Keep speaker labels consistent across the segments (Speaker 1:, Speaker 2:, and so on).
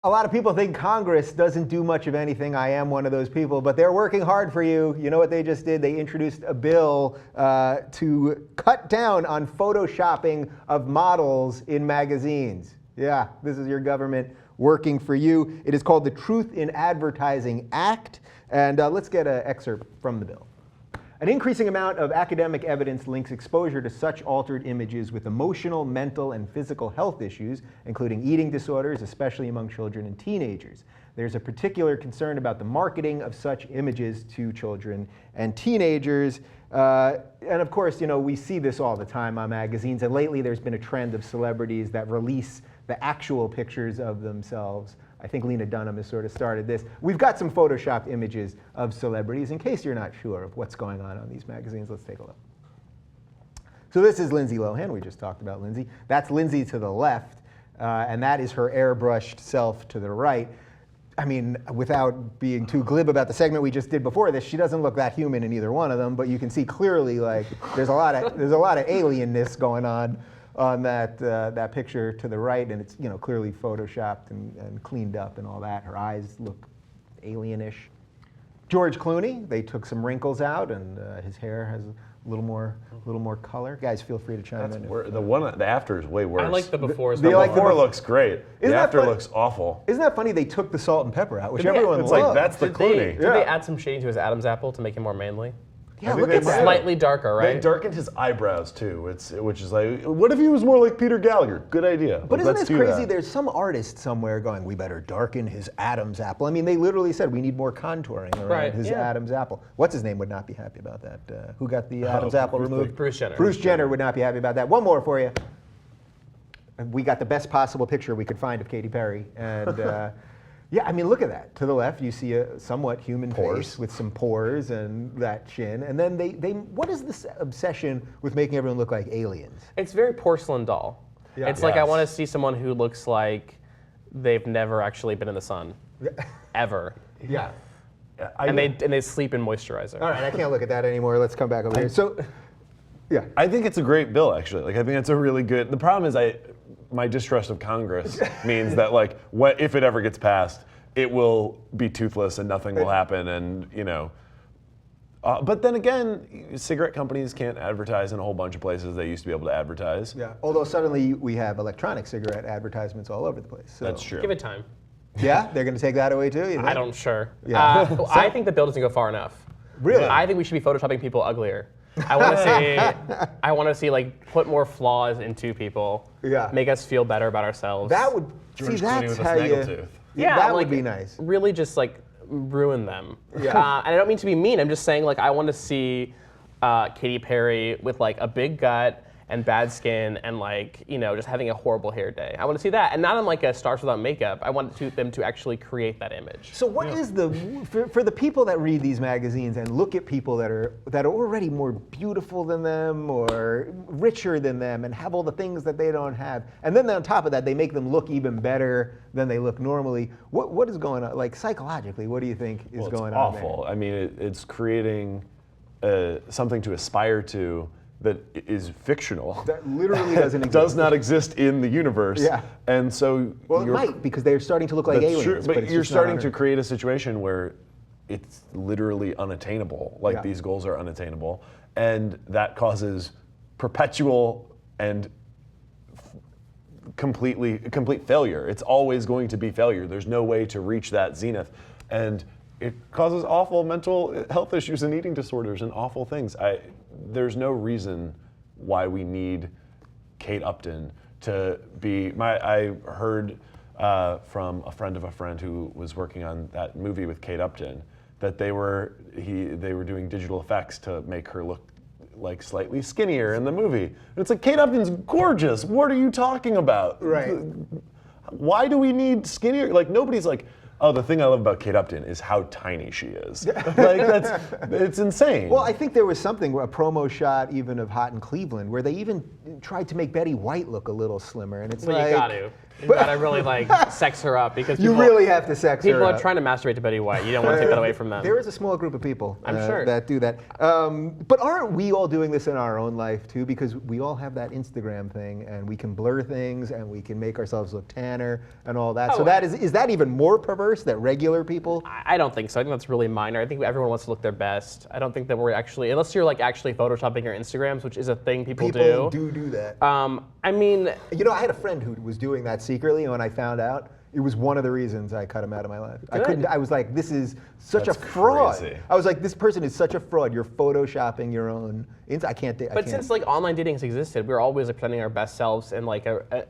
Speaker 1: A lot of people think Congress doesn't do much of anything. I am one of those people, but they're working hard for you. You know what they just did? They introduced a bill to cut down on photoshopping of models in magazines. Yeah, this is your government working for you. It is called the Truth in Advertising Act, and let's get an excerpt from the bill. An increasing amount of academic evidence links exposure to such altered images with emotional, mental, and physical health issues, including eating disorders, especially among children and teenagers. There's a particular concern about the marketing of such images to children and teenagers. And of course, you know, we see this all the time on magazines, and lately there's been a trend of celebrities that release the actual pictures of themselves. I think Lena Dunham has sort of started this. We've got some photoshopped images of celebrities in case you're not sure of what's going on these magazines. Let's take a look. So this is Lindsay Lohan. We just talked about Lindsay. That's Lindsay to the left, and that is her airbrushed self to the right. I mean, without being too glib about the segment we just did before this, she doesn't look that human in either one of them, but you can see clearly, like, there's a lot of alienness going on that picture to the right, and it's, you know, clearly photoshopped and cleaned up and all that. Her eyes look alienish. George Clooney, they took some wrinkles out, and his hair has a little more color. Guys, feel free to chime in.
Speaker 2: The after is way worse.
Speaker 3: I like the before.
Speaker 2: The before looks great. The after looks awful.
Speaker 1: Isn't that funny? They took the salt and pepper out, which everyone loves.
Speaker 2: Like, that's the Clooney.
Speaker 3: Did they add some shade to his Adam's apple to make him more manly?
Speaker 1: Yeah, look at that.
Speaker 3: Slightly darker, right?
Speaker 2: They darkened his eyebrows too, which is like, what if he was more like Peter Gallagher? Good idea.
Speaker 1: But isn't this crazy? There's some artist somewhere going, we better darken his Adam's apple. I mean, they literally said we need more contouring around his Adam's apple. What's his name would not be happy about that? Who got the Adam's apple removed?
Speaker 3: Bruce Jenner.
Speaker 1: Bruce Jenner would not be happy about that. One more for you. We got the best possible picture we could find of Katy Perry, and. Yeah, I mean, look at that. To the left, you see a somewhat human face with some pores and that chin. And then what is this obsession with making everyone look like aliens?
Speaker 3: It's very porcelain doll. Yeah. It's like I want to see someone who looks like they've never actually been in the sun, ever.
Speaker 1: Yeah.
Speaker 3: And they sleep in moisturizer.
Speaker 1: All right, I can't look at that anymore. Let's come back over here. So, yeah.
Speaker 2: I think it's a great bill, actually. Like, I think it's a really good. The problem is my distrust of Congress means that, like, if it ever gets passed, it will be toothless and nothing will happen, and, you know. But then again, cigarette companies can't advertise in a whole bunch of places they used to be able to advertise.
Speaker 1: Yeah. Although suddenly we have electronic cigarette advertisements all over the place. So.
Speaker 2: That's true.
Speaker 3: Give it time.
Speaker 1: Yeah, they're going to take that away too. You think?
Speaker 3: I don't sure.
Speaker 1: Yeah.
Speaker 3: I think the bill doesn't go far enough.
Speaker 1: Really?
Speaker 3: I think we should be photoshopping people uglier. I want to see like put more flaws into people.
Speaker 1: Yeah.
Speaker 3: Make us feel better about ourselves.
Speaker 1: That would
Speaker 2: George Clooney with a snaggletooth.
Speaker 1: Yeah, that would be nice.
Speaker 3: Really, just like ruin them.
Speaker 1: Yeah.
Speaker 3: And I don't mean to be mean. I'm just saying, like, I want to see Katy Perry with like a big gut and bad skin and, like, you know, just having a horrible hair day. I want to see that, and not on like a Stars Without Makeup. I want them to actually create that image.
Speaker 1: So what is for the people that read these magazines and look at people that are already more beautiful than them or richer than them and have all the things that they don't have, and then on top of that they make them look even better than they look normally. What is going on? Like, psychologically, what do you think is going on there?
Speaker 2: It's awful. I mean, it's creating something to aspire to that is fictional.
Speaker 1: That literally doesn't exist.
Speaker 2: Does not exist in the universe.
Speaker 1: Yeah.
Speaker 2: And so
Speaker 1: it might, because they're starting to look like aliens.
Speaker 2: True, but
Speaker 1: it's
Speaker 2: you're starting to create a situation where it's literally unattainable. Like, these goals are unattainable. And that causes perpetual and complete failure. It's always going to be failure. There's no way to reach that zenith. And it causes awful mental health issues and eating disorders and awful things. There's no reason why we need Kate Upton to be. I heard from a friend of a friend who was working on that movie with Kate Upton that they were doing digital effects to make her look like slightly skinnier in the movie. And it's like, Kate Upton's gorgeous. What are you talking about?
Speaker 1: Right.
Speaker 2: Why do we need skinnier? Like, nobody's like, oh, the thing I love about Kate Upton is how tiny she is. Like, it's insane.
Speaker 1: Well, I think there was a promo shot even of Hot in Cleveland, where they even tried to make Betty White look a little slimmer, and it's
Speaker 3: well,
Speaker 1: like,
Speaker 3: you got to. You gotta really like sex her up because
Speaker 1: You really have to sex her
Speaker 3: people are
Speaker 1: up.
Speaker 3: trying to masturbate to Betty White. You don't want to take that away from them.
Speaker 1: There is a small group of people
Speaker 3: I'm sure.
Speaker 1: that do that. But aren't we all doing this in our own life too? Because we all have that Instagram thing, and we can blur things, and we can make ourselves look tanner and all that. So that is that even more perverse that regular people?
Speaker 3: I don't think so. I think that's really minor. I think everyone wants to look their best. I don't think that we're actually, unless you're like actually photoshopping your Instagrams, which is a thing people do.
Speaker 1: People do that.
Speaker 3: I mean,
Speaker 1: You know, I had a friend who was doing that secretly, and when I found out, it was one of the reasons I cut him out of my life. I couldn't. I was like, this is such
Speaker 2: That's
Speaker 1: a fraud.
Speaker 2: crazy.
Speaker 1: I was like, this person is such a fraud. You're photoshopping your own. I can't.
Speaker 3: but since like online dating has existed, we're always like presenting our best selves in like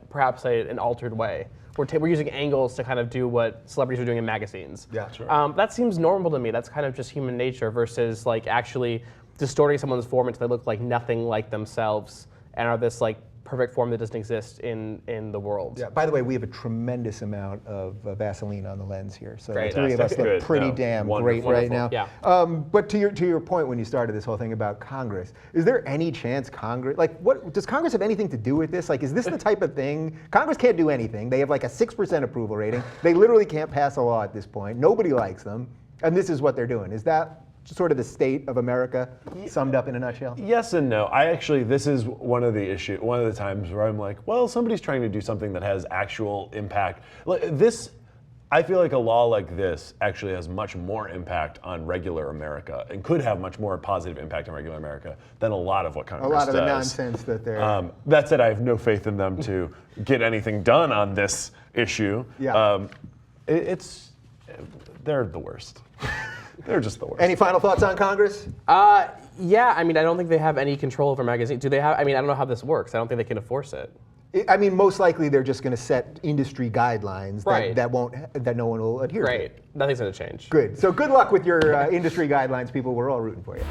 Speaker 3: perhaps an altered way. We're using angles to kind of do what celebrities are doing in magazines.
Speaker 1: Yeah, sure.
Speaker 3: That seems normal to me. That's kind of just human nature versus like actually distorting someone's form until they look like nothing like themselves and are this like perfect form that doesn't exist in the world.
Speaker 1: Yeah. By the way, we have a tremendous amount of Vaseline on the lens here, so
Speaker 3: Great.
Speaker 1: the three of us look
Speaker 2: Good.
Speaker 1: pretty
Speaker 2: No,
Speaker 1: damn
Speaker 2: wonderful.
Speaker 1: great right now.
Speaker 3: Yeah.
Speaker 1: But to your point when you started this whole thing about Congress, is there any chance Congress, like, what does Congress have anything to do with this? Like, is this the type of thing? Congress can't do anything. They have like a 6% approval rating. They literally can't pass a law at this point. Nobody likes them, and this is what they're doing. Is that sort of the state of America summed up in a nutshell?
Speaker 2: Yes and no. This is one of the times where I'm like, well, somebody's trying to do something that has actual impact. I feel like a law like this actually has much more impact on regular America and could have much more positive impact on regular America than a lot of what Congress does.
Speaker 1: A lot of the nonsense that they're...
Speaker 2: That said, I have no faith in them to get anything done on this issue.
Speaker 1: Yeah.
Speaker 2: They're the worst. They're just the worst.
Speaker 1: Any final thoughts on Congress?
Speaker 3: Yeah, I mean, I don't think they have any control over magazines. Do they have? I mean, I don't know how this works. I don't think they can enforce it.
Speaker 1: I mean, most likely they're just going to set industry guidelines
Speaker 3: Right.
Speaker 1: that no one will adhere to.
Speaker 3: Great. Nothing's going to change.
Speaker 1: Good. So good luck with your industry guidelines, people. We're all rooting for you.